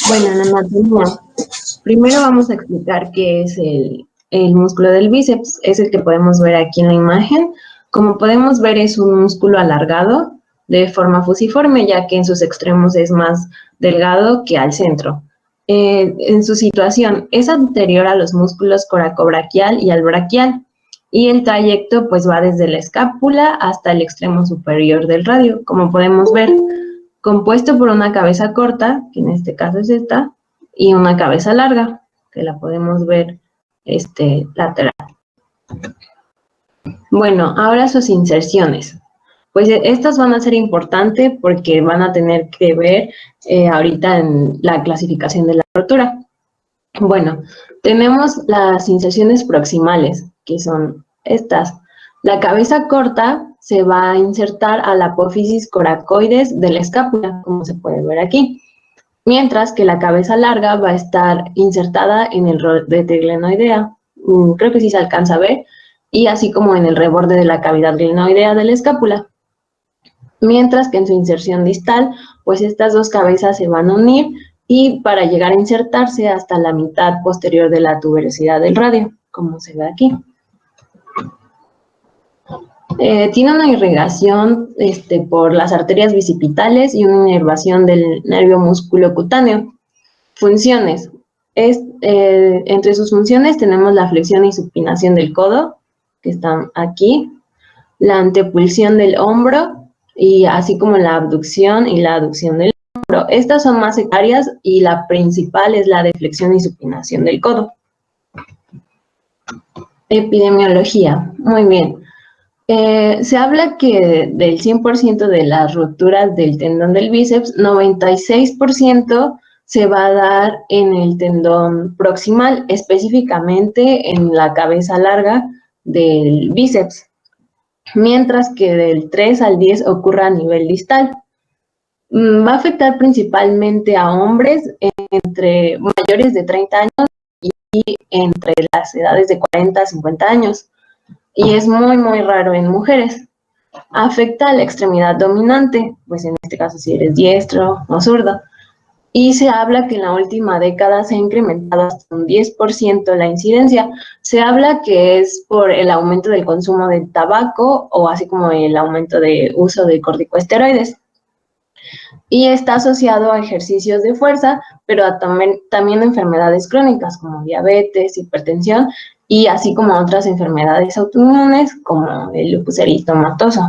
Bueno, en anatomía, primero vamos a explicar qué es el músculo del bíceps. Es el que podemos ver aquí en la imagen. Como podemos ver, es un músculo alargado de forma fusiforme, ya que en sus extremos es más delgado que al centro. En su situación, es anterior a los músculos coracobraquial y al braquial, y el trayecto pues va desde la escápula hasta el extremo superior del radio, como podemos ver, compuesto por una cabeza corta, que en este caso es esta, y una cabeza larga, que la podemos ver lateral. Bueno, ahora sus inserciones. Pues estas van a ser importantes porque van a tener que ver ahorita en la clasificación de la rotura. Bueno, tenemos las inserciones proximales, que son estas. La cabeza corta se va a insertar a la apófisis coracoides de la escápula, como se puede ver aquí, mientras que la cabeza larga va a estar insertada en el rodete glenoidea, creo que sí se alcanza a ver, y así como en el reborde de la cavidad glenoidea de la escápula. Mientras que en su inserción distal, pues estas dos cabezas se van a unir y para llegar a insertarse hasta la mitad posterior de la tuberosidad del radio, como se ve aquí. Tiene una irrigación por las arterias bicipitales y una inervación del nervio músculo cutáneo. Funciones. Entre sus funciones tenemos la flexión y supinación del codo, que están aquí, la antepulsión del hombro, y así como la abducción y la aducción del hombro. Estas son más secundarias y la principal es la de flexión y supinación del codo. Epidemiología. Muy bien. Se habla que del 100% de las rupturas del tendón del bíceps, 96% se va a dar en el tendón proximal, específicamente en la cabeza larga del bíceps, mientras que del 3 al 10 ocurre a nivel distal. Va a afectar principalmente a hombres entre mayores de 30 años y entre las edades de 40 a 50 años. Y es muy raro en mujeres. Afecta a la extremidad dominante, pues en este caso si eres diestro o zurdo. Y se habla que en la última década se ha incrementado hasta un 10% la incidencia. Se habla que es por el aumento del consumo de tabaco o así como el aumento de uso de corticosteroides. Y está asociado a ejercicios de fuerza, pero también a enfermedades crónicas como diabetes, hipertensión y así como otras enfermedades autoinmunes como el lupus eritematoso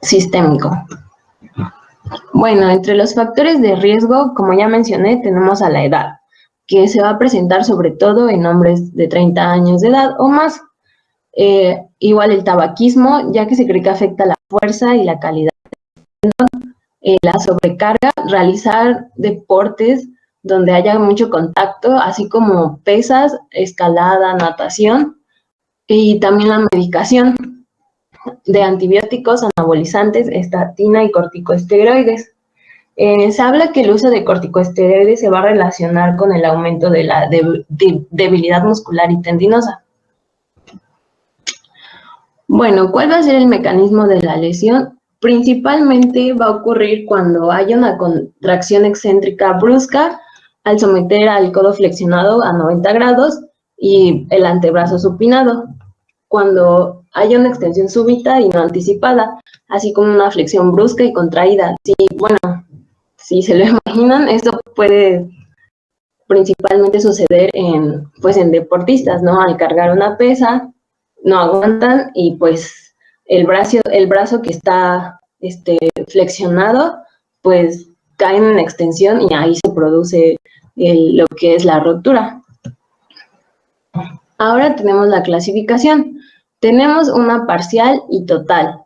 sistémico. Bueno, entre los factores de riesgo, como ya mencioné, tenemos a la edad, que se va a presentar sobre todo en hombres de 30 años de edad o más. Igual el tabaquismo, ya que se cree que afecta la fuerza y la calidad del tendón. La sobrecarga, realizar deportes donde haya mucho contacto, así como pesas, escalada, natación, y también la medicación de antibióticos, anabolizantes, estatina y corticosteroides. Se habla que el uso de corticosteroides se va a relacionar con el aumento de la debilidad muscular y tendinosa. Bueno, ¿cuál va a ser el mecanismo de la lesión? Principalmente va a ocurrir cuando haya una contracción excéntrica brusca al someter al codo flexionado a 90 grados y el antebrazo supinado, cuando haya una extensión súbita y no anticipada, así como una flexión brusca y contraída. Sí, bueno, si se lo imaginan, esto puede principalmente suceder en deportistas, ¿no? Al cargar una pesa, no aguantan y pues el brazo que está flexionado, pues cae en extensión y ahí se produce lo que es la rotura. Ahora tenemos la clasificación. Tenemos una parcial y total.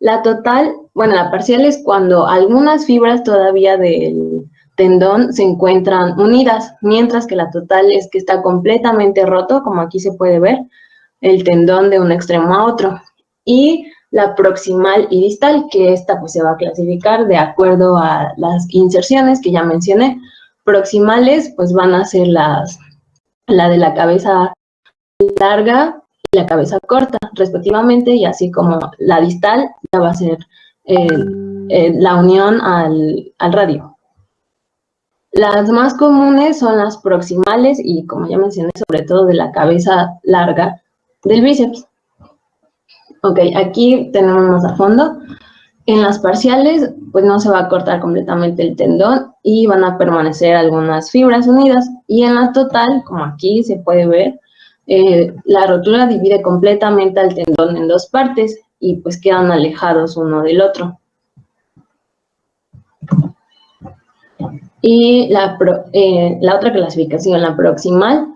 La total, bueno, la parcial es cuando algunas fibras todavía del tendón se encuentran unidas, mientras que la total es que está completamente roto, como aquí se puede ver, el tendón de un extremo a otro. Y la proximal y distal, que esta pues se va a clasificar de acuerdo a las inserciones que ya mencioné. Proximales pues van a ser la de la cabeza larga y la cabeza corta, respectivamente, y así como la distal ya va a ser la unión al radio. Las más comunes son las proximales y, como ya mencioné, sobre todo de la cabeza larga del bíceps. Ok, aquí tenemos a fondo. En las parciales, pues no se va a cortar completamente el tendón y van a permanecer algunas fibras unidas. Y en la total, como aquí se puede ver, la rotura divide completamente al tendón en dos partes y pues quedan alejados uno del otro. Y la otra clasificación, la proximal,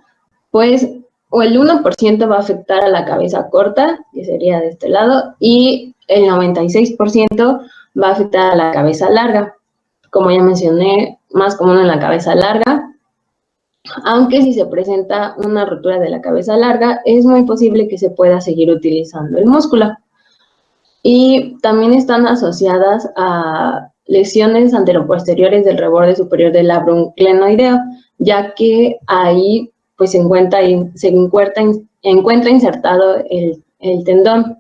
pues o el 1% va a afectar a la cabeza corta, que sería de este lado, y el 96% va a afectar a la cabeza larga. Como ya mencioné, más común en la cabeza larga, aunque si se presenta una rotura de la cabeza larga, es muy posible que se pueda seguir utilizando el músculo. Y también están asociadas a lesiones anteroposteriores del reborde superior del labrum glenoideo, ya que ahí pues se encuentra insertado el tendón.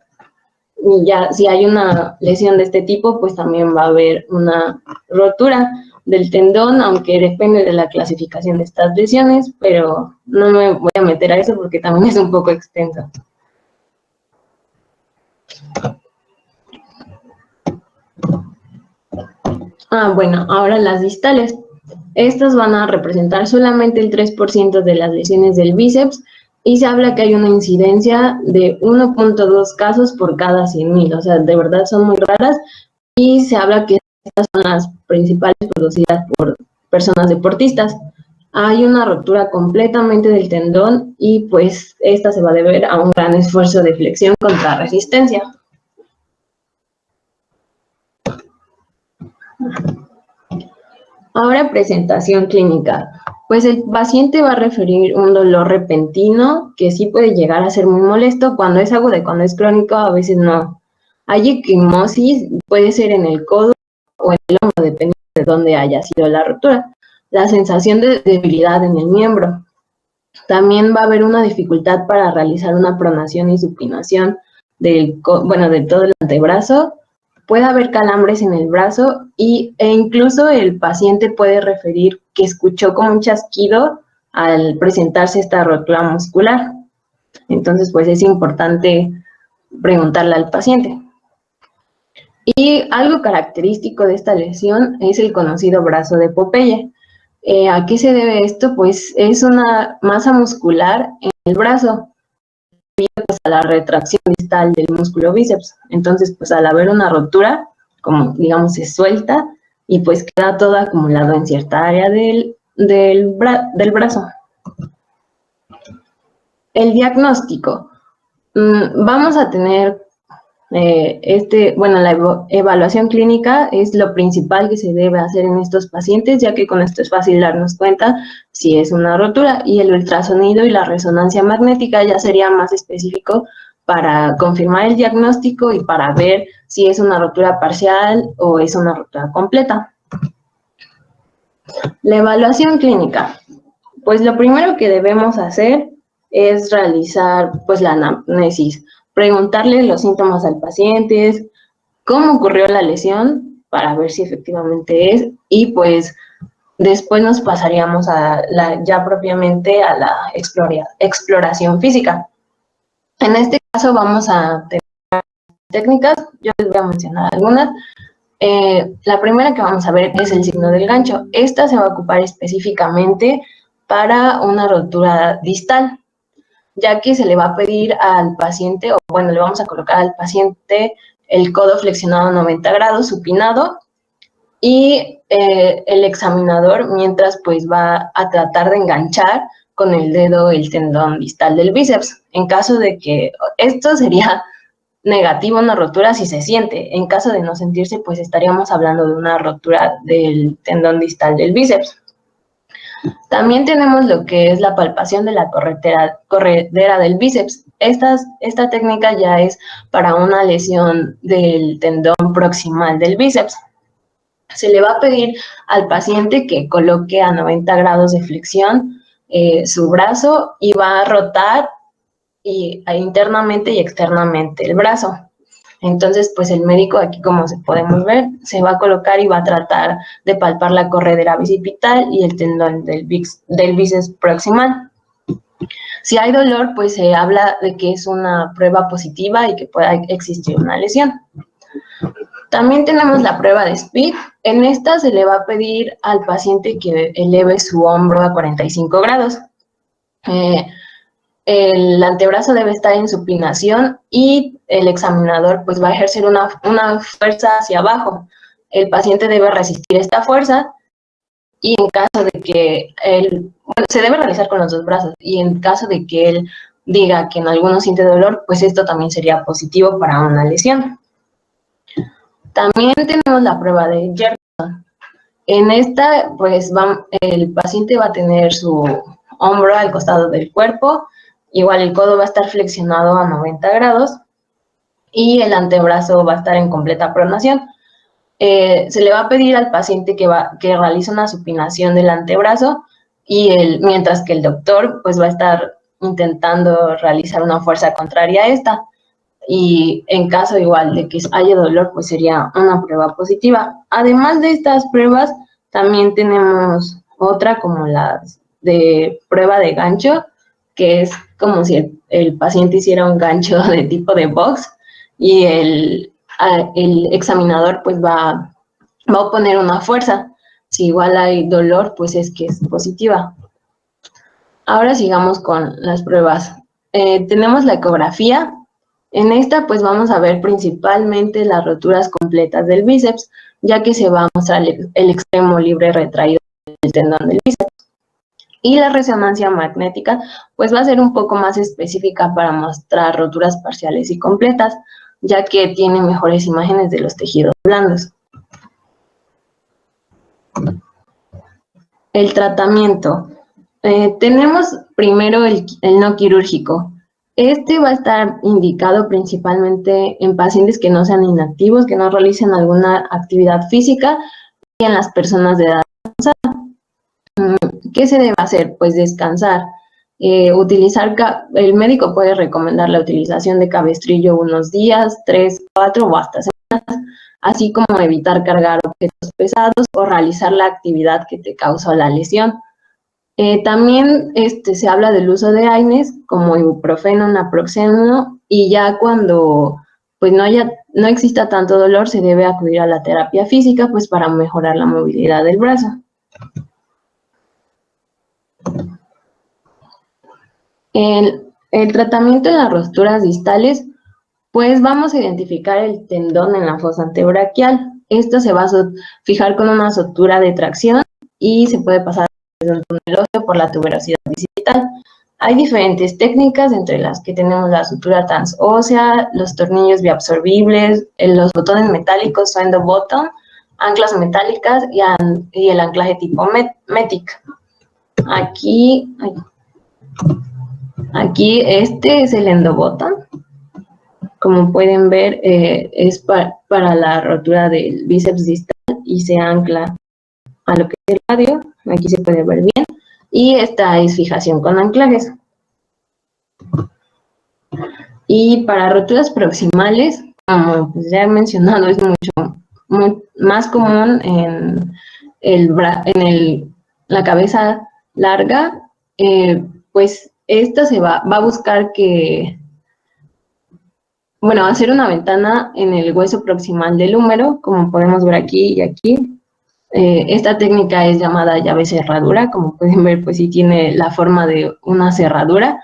Y ya si hay una lesión de este tipo, pues también va a haber una rotura del tendón, aunque depende de la clasificación de estas lesiones, pero no me voy a meter a eso porque también es un poco extenso. Bueno, ahora las distales. Estas van a representar solamente el 3% de las lesiones del bíceps y se habla que hay una incidencia de 1.2 casos por cada 100.000, o sea, de verdad son muy raras y se habla que estas son las principales producidas por personas deportistas. Hay una rotura completamente del tendón y pues esta se va a deber a un gran esfuerzo de flexión contra resistencia. Ahora presentación clínica. Pues el paciente va a referir un dolor repentino que sí puede llegar a ser muy molesto cuando es agudo y cuando es crónico a veces no. Hay equimosis, puede ser en el codo o en el hombro, dependiendo de dónde haya sido la rotura. La sensación de debilidad en el miembro. También va a haber una dificultad para realizar una pronación y supinación de todo el antebrazo. Puede haber calambres en el brazo e incluso el paciente puede referir que escuchó como un chasquido al presentarse esta rotura muscular. Entonces, pues es importante preguntarle al paciente. Y algo característico de esta lesión es el conocido brazo de Popeye. ¿A qué se debe esto? Pues es una masa muscular en el brazo, pues a la retracción distal del músculo bíceps. Entonces, pues al haber una rotura, como digamos se suelta y pues queda todo acumulado en cierta área del brazo. El diagnóstico. Vamos a tener la evaluación clínica es lo principal que se debe hacer en estos pacientes, ya que con esto es fácil darnos cuenta si es una rotura, y el ultrasonido y la resonancia magnética ya sería más específico para confirmar el diagnóstico y para ver si es una rotura parcial o es una rotura completa. La evaluación clínica. Pues lo primero que debemos hacer es realizar pues la anamnesis, preguntarle los síntomas al paciente, cómo ocurrió la lesión para ver si efectivamente es, y pues después nos pasaríamos ya propiamente a la exploración física. En este caso vamos a tener técnicas, yo les voy a mencionar algunas. La primera que vamos a ver es el signo del gancho. Esta se va a ocupar específicamente para una rotura distal, ya que se le va a pedir al paciente, le vamos a colocar al paciente el codo flexionado a 90 grados, supinado, y el examinador mientras pues va a tratar de enganchar con el dedo el tendón distal del bíceps. En caso de que esto sería negativo, una rotura si se siente. En caso de no sentirse, pues estaríamos hablando de una rotura del tendón distal del bíceps. También tenemos lo que es la palpación de la corredera del bíceps. Esta técnica ya es para una lesión del tendón proximal del bíceps. Se le va a pedir al paciente que coloque a 90 grados de flexión su brazo y va a rotar internamente y externamente el brazo. Entonces, pues el médico aquí, como podemos ver, se va a colocar y va a tratar de palpar la corredera bicipital y el tendón del bíceps proximal. Si hay dolor, pues se habla de que es una prueba positiva y que pueda existir una lesión. También tenemos la prueba de SPID. En esta se le va a pedir al paciente que eleve su hombro a 45 grados. El antebrazo debe estar en supinación y el examinador pues va a ejercer una fuerza hacia abajo. El paciente debe resistir esta fuerza y en caso de que se debe realizar con los dos brazos, y en caso de que él diga que en alguno siente dolor, pues esto también sería positivo para una lesión. También tenemos la prueba de Jerson. En esta, pues el paciente va a tener su hombro al costado del cuerpo, igual el codo va a estar flexionado a 90 grados y el antebrazo va a estar en completa pronación. Se le va a pedir al paciente que realice una supinación del antebrazo mientras que el doctor pues va a estar intentando realizar una fuerza contraria a esta. Y en caso igual de que haya dolor, pues sería una prueba positiva. Además de estas pruebas, también tenemos otra como la de prueba de gancho, que es como si el paciente hiciera un gancho de tipo de box y el examinador pues va a oponer una fuerza. Si igual hay dolor, pues es que es positiva. Ahora sigamos con las pruebas. Tenemos la ecografía. En esta pues vamos a ver principalmente las roturas completas del bíceps, ya que se va a mostrar el extremo libre retraído del tendón del bíceps. Y la resonancia magnética pues va a ser un poco más específica para mostrar roturas parciales y completas, ya que tiene mejores imágenes de los tejidos blandos. El tratamiento. Tenemos primero el no quirúrgico. Este va a estar indicado principalmente en pacientes que no sean inactivos, que no realicen alguna actividad física, y en las personas de edad avanzada. ¿Qué se debe hacer? Pues descansar. El médico puede recomendar la utilización de cabestrillo unos días, 3, 4 o hasta semanas, así como evitar cargar objetos pesados o realizar la actividad que te causó la lesión. También se habla del uso de AINES como ibuprofeno, naproxeno, y ya cuando pues no exista tanto dolor, se debe acudir a la terapia física pues para mejorar la movilidad del brazo. El tratamiento en las roturas distales, pues vamos a identificar el tendón en la fosa antebraquial. Esto se va a fijar con una sutura de tracción y se puede pasar desde un túnel óseo por la tuberosidad bicipital. Hay diferentes técnicas, entre las que tenemos la sutura transósea, los tornillos bioabsorbibles, los botones metálicos o endobottom, anclas metálicas y el anclaje tipo METIC. Aquí este es el endobottom. Como pueden ver, es para la rotura del bíceps distal y se ancla a lo que es el radio. Aquí se puede ver bien. Y esta es fijación con anclajes. Y para roturas proximales, como pues ya he mencionado, es mucho más común en la cabeza larga, pues esta se va a buscar hacer una ventana en el hueso proximal del húmero, como podemos ver aquí y aquí. Esta técnica es llamada llave cerradura, como pueden ver, pues sí tiene la forma de una cerradura.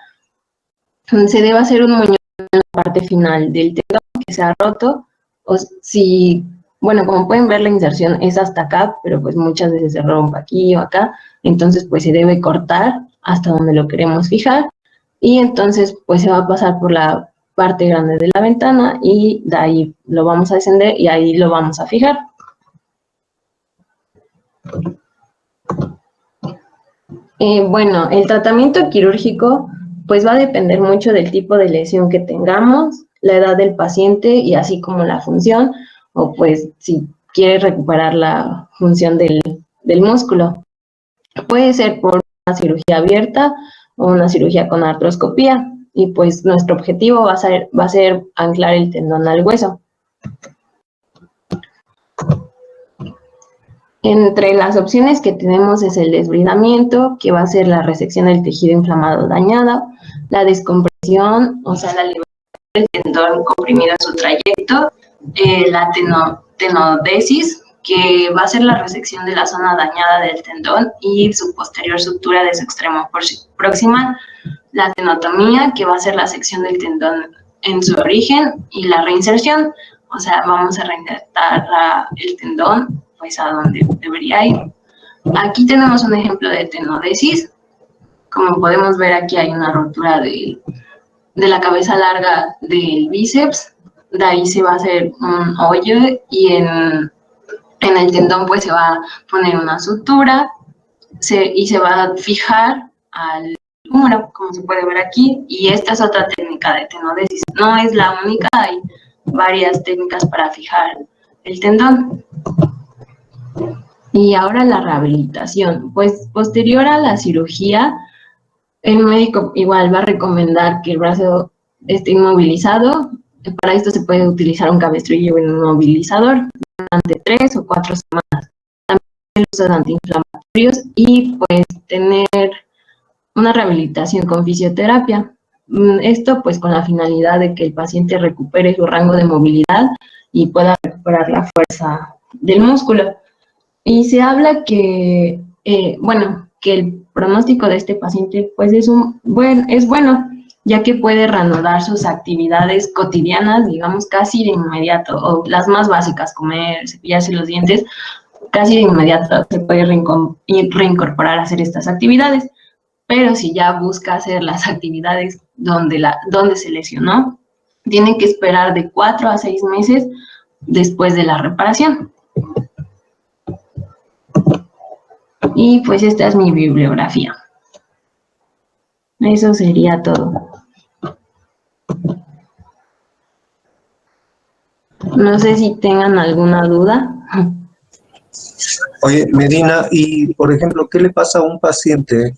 Se debe hacer un muñón en la parte final del tendón que se ha roto, como pueden ver, la inserción es hasta acá, pero pues muchas veces se rompe aquí o acá, entonces pues se debe cortar hasta donde lo queremos fijar, y entonces pues se va a pasar por la parte grande de la ventana y de ahí lo vamos a descender y ahí lo vamos a fijar. El tratamiento quirúrgico pues va a depender mucho del tipo de lesión que tengamos, la edad del paciente y así como la función, o pues si quiere recuperar la función del músculo. Puede ser por una cirugía abierta o una cirugía con artroscopía, y pues nuestro objetivo va a ser anclar el tendón al hueso. Entre las opciones que tenemos es el desbridamiento, que va a ser la resección del tejido inflamado dañado, la descompresión, o sea, la liberación del tendón comprimido en su trayecto, la tenodesis, que va a ser la resección de la zona dañada del tendón y su posterior sutura de su extremo proximal, la tenotomía, que va a ser la sección del tendón en su origen, y la reinserción, o sea, vamos a reinsertar el tendón pues a donde debería ir. Aquí tenemos un ejemplo de tenodesis. Como podemos ver, aquí hay una rotura de la cabeza larga del bíceps. De ahí se va a hacer un hoyo y en el tendón pues se va a poner una sutura y se va a fijar al húmero, como se puede ver aquí. Y esta es otra técnica de tenodesis. No es la única, hay varias técnicas para fijar el tendón. Y ahora la rehabilitación. Pues posterior a la cirugía, el médico igual va a recomendar que el brazo esté inmovilizado. Para esto se puede utilizar un cabestrillo o un inmovilizador durante 3 o 4 semanas. También el uso de antiinflamatorios y pues tener una rehabilitación con fisioterapia. Esto pues con la finalidad de que el paciente recupere su rango de movilidad y pueda recuperar la fuerza del músculo. Y se habla que, que el pronóstico de este paciente pues es bueno, ya que puede reanudar sus actividades cotidianas, digamos, casi de inmediato, o las más básicas, comer, cepillarse los dientes, casi de inmediato se puede reincorporar a hacer estas actividades. Pero si ya busca hacer las actividades donde se lesionó, tiene que esperar de 4 a 6 meses después de la reparación. Y pues esta es mi bibliografía. Eso sería todo. No sé si tengan alguna duda. Oye, Medina, y por ejemplo, ¿qué le pasa a un paciente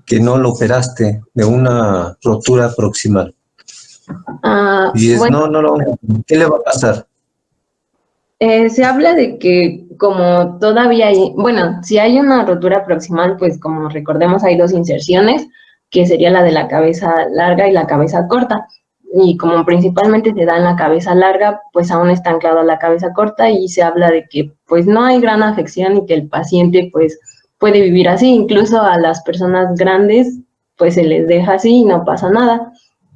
que no lo operaste de una rotura proximal? ¿Qué le va a pasar? Se habla de que como todavía hay, si hay una rotura proximal, pues como recordemos hay 2 inserciones, que sería la de la cabeza larga y la cabeza corta. Y como principalmente se da en la cabeza larga, pues aún está anclado a la cabeza corta y se habla de que pues no hay gran afección y que el paciente pues puede vivir así. Incluso a las personas grandes pues se les deja así y no pasa nada.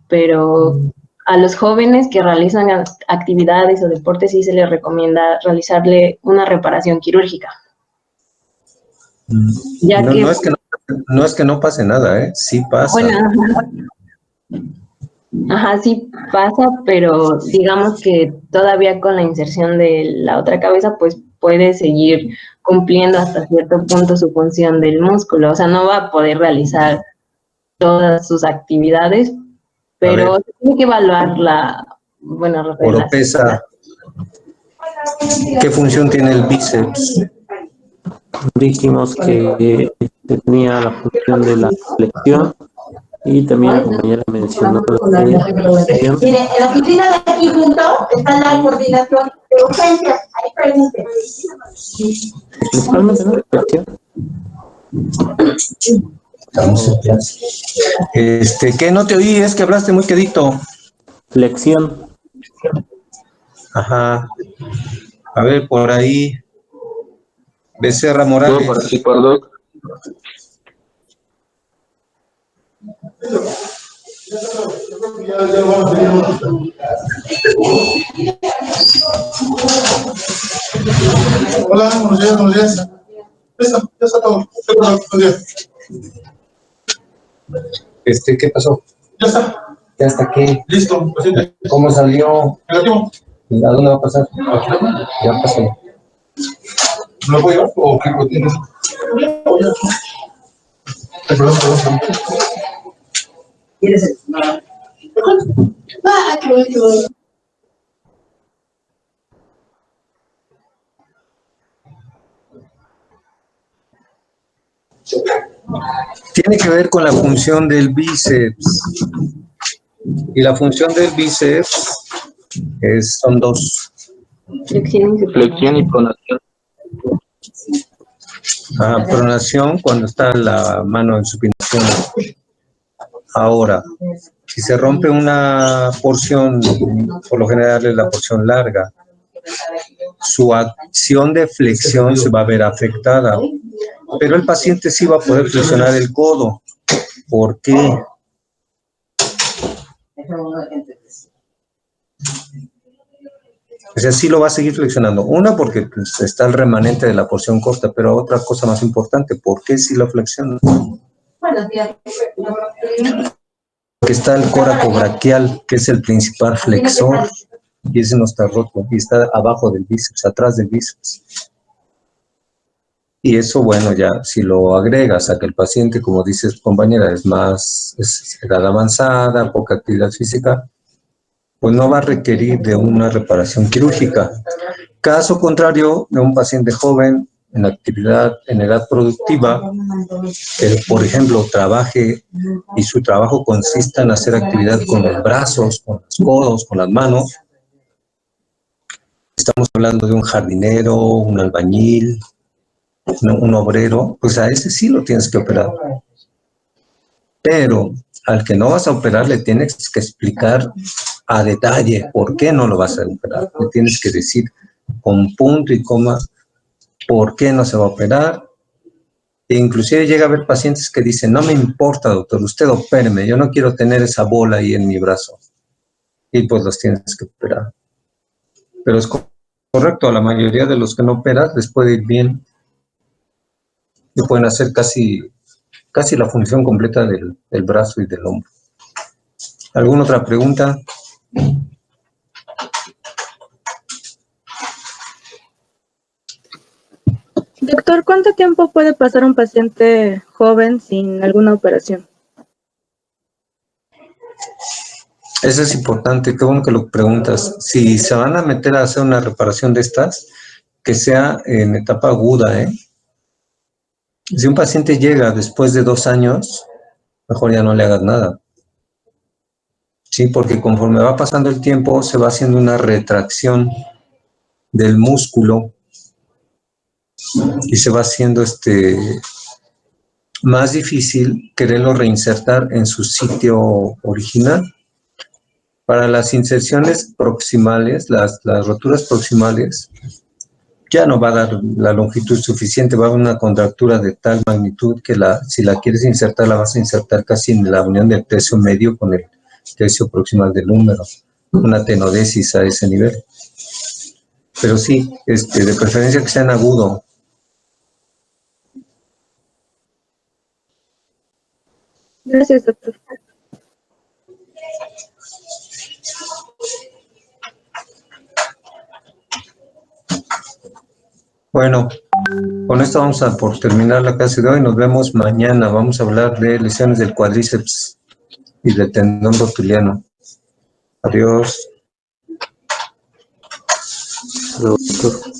Pero a los jóvenes que realizan actividades o deportes sí se les recomienda realizarle una reparación quirúrgica. Ya no, no es que no pase nada, ¿eh? Sí pasa. Ajá, sí pasa, pero digamos que todavía con la inserción de la otra cabeza, pues puede seguir cumpliendo hasta cierto punto su función del músculo. O sea, no va a poder realizar todas sus actividades, pero se tiene que evaluar Oropesa, ¿qué función tiene el bíceps? Dijimos que tenía la función de la flexión y también la compañera mencionó la Mire, en la oficina de aquí junto está la coordinación de urgencias, ahí pregunte. Principalmente, ¿no? Flexión. ¿Qué no te oí? Es que hablaste muy quedito. Flexión. Ajá. A ver, por ahí. Becerra Morales. Por aquí, por Doc. Hola, buenos días, buenos días. Ya está todo. Buenos días. ¿Qué pasó? Ya está. ¿Ya está aquí? Listo, paciente. ¿Cómo salió? Negativo. ¿A dónde va a pasar? Ya pasó. ¿Me lo puedo llevar o qué tienes? Perdón. ¿Quieres el? Qué bonito. Tiene que ver con la función del bíceps. Y la función del bíceps son 2. Flexión y pronación. Pronación cuando está la mano en supinación. Ahora, si se rompe una porción, por lo general es la porción larga, su acción de flexión se va a ver afectada, pero el paciente sí va a poder flexionar el codo. ¿Por qué? O sea, sí lo va a seguir flexionando. Una, porque pues, está el remanente de la porción corta, pero otra cosa más importante, ¿por qué sí lo flexiona? Porque está el coracobraquial, que es el principal flexor, y ese no está roto, y está abajo del bíceps, atrás del bíceps. Y eso, bueno, ya si lo agregas a que el paciente, como dices, compañera, es edad avanzada, poca actividad física, pues no va a requerir de una reparación quirúrgica. Caso contrario, de un paciente joven en actividad, en edad productiva, que por ejemplo trabaje y su trabajo consista en hacer actividad con los brazos, con los codos, con las manos. Estamos hablando de un jardinero, un albañil, un obrero, pues a ese sí lo tienes que operar. Pero al que no vas a operar le tienes que explicar a detalle por qué no lo vas a operar. Le tienes que decir con punto y coma por qué no se va a operar. E inclusive llega a haber pacientes que dicen, no me importa, doctor, usted opéreme, yo no quiero tener esa bola ahí en mi brazo. Y pues los tienes que operar. Pero es correcto, a la mayoría de los que no operas les puede ir bien. Y pueden hacer casi la función completa del brazo y del hombro. ¿Alguna otra pregunta? Doctor, ¿cuánto tiempo puede pasar un paciente joven sin alguna operación? Eso es importante, qué bueno que lo preguntas. Si se van a meter a hacer una reparación de estas, que sea en etapa aguda, ¿eh? Si un paciente llega después de 2 años, mejor ya no le hagas nada. Sí, porque conforme va pasando el tiempo, se va haciendo una retracción del músculo y se va haciendo más difícil quererlo reinsertar en su sitio original. Para las inserciones proximales, las roturas proximales, ya no va a dar la longitud suficiente, va a haber una contractura de tal magnitud que si la quieres insertar, la vas a insertar casi en la unión del tercio medio con el tercio proximal del húmero, una tenodesis a ese nivel. Pero sí, de preferencia que sea en agudo. Gracias, doctor. Bueno, con esto vamos a por terminar la clase de hoy. Nos vemos mañana. Vamos a hablar de lesiones del cuádriceps y del tendón rotuliano. Adiós. Doctor.